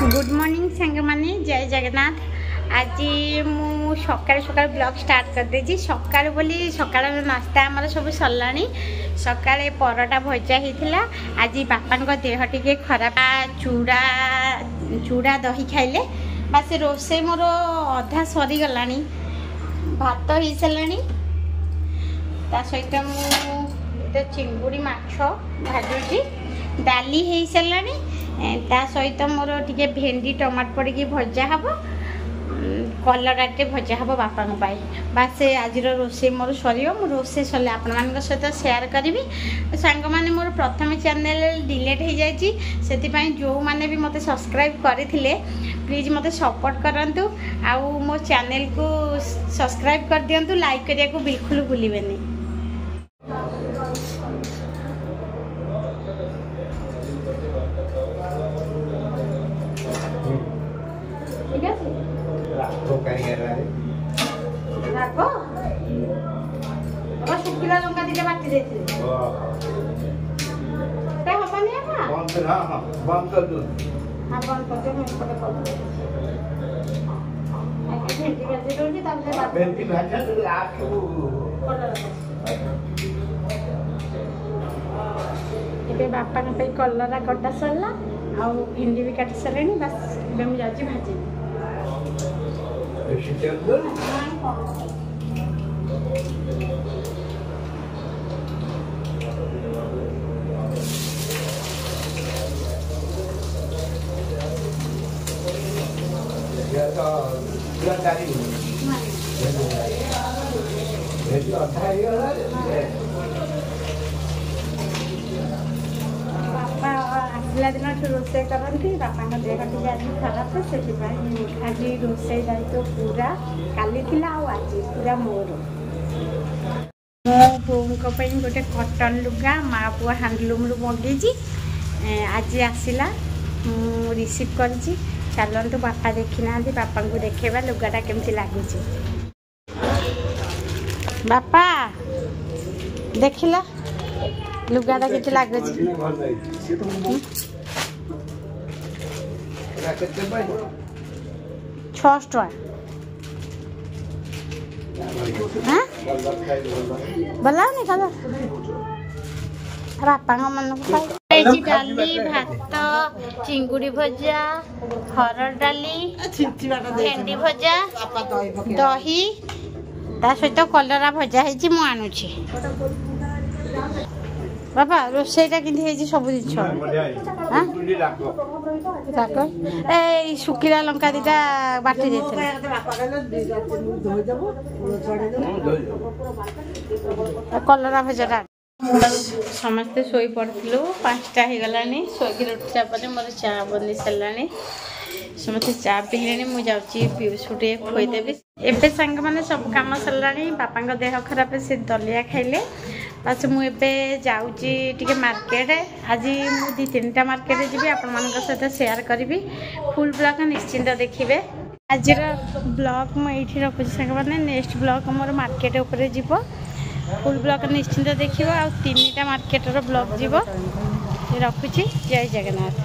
Good morning सांग माने जय जगन्नाथ। आज मु सकाल सकाल ब्लॉग स्टार्ट कर देजी। सकाल बोली सकाल नास्ता आमर सब सरला। सकाले परोटा भजा होता। आज बापा देह टे खराब। चूड़ा चूड़ा दही खाइले बास रोसे मोर अधा सरीगला। भात हो सारा ता सहित मुझे चिंगुड़ी माछ भाजुची डाली हो सारा। ता सहित मोर टे भेंडी टमाटो पड़ी भजा हम कलराटे भजा हम बापा बास आज रोसे मोर सर रोसे सर आपण मान सहित सेयार करी। सांग मैंने मोर प्रथम चैनल डिलीट हो जाए जो मैंने भी मत सब्सक्राइब करते प्लीज मत सपोर्ट करंतु। आउ मो चैनल को सब्सक्राइब कर दिंतु। लाइक करिया को बिल्कुल भूलिबेनी। शुक्ला लंका दिले बाटी देथिले ते हबनी ना बंद कर। हां बंद कर दो। हां बंद कर दो। मैं पटे कर दो। आके भेंडी भाजी दोगी तब से बात भेंडी भाजा तो लाख इबे बापा के पे कलरा कटा सरला आ भिंडी भी काट सरलेनी। बस इबे हम जाजी भाजी आसला दिन रोसे करती। बापा देह टे आज खराब से आज रोसे दायित्व पूरा काली थिला आज पूरा मोर। मो बों गोटे कटन लुगा माँ पुआ हैंडलूम रु मगेजी आज आसला रिसीव कर। चलतु बापा देखी ना बापा को देखा लुगाटा केमती लगुच। बापा देखला लुगाटा के लगुच 600 टका। हाँ भलानी कलर बापा मन को डाली भात चिंगुड़ी भजा हरड़ डाली भेंडी भजा दही ता सहित कलरा भजा है मु आणुची। बाबा रोसईटा कि सब जिन ए शुखिला लंका दीटा बाटी कलरा भजा समस्ते शोई पड़ू 5टा हो गलानी। शोक उठा पर मोर चा बनी सारा। समस्ते चा पीले मुझे जाऊँगी खोईदेवी। एबे सांग मैंने सब कम सरला। बापा देह खराब से दलिया खाइले बस मुझे जाऊँगी टे मार्केट। आज मुझे 2-3टा मार्केट जी आपण सहित सेयार करी। फुल ब्लॉग निश्चिंत देखिए। आज ब्लॉग मुझे रखुची सांग मैंने नेक्स्ट ब्लॉग मोर मार्केट उपरे जीव। फुल ब्लॉग निश्चिंत देखिए। आ 3टा मार्केटर ब्लॉग जीव। रखुची जय जगन्नाथ।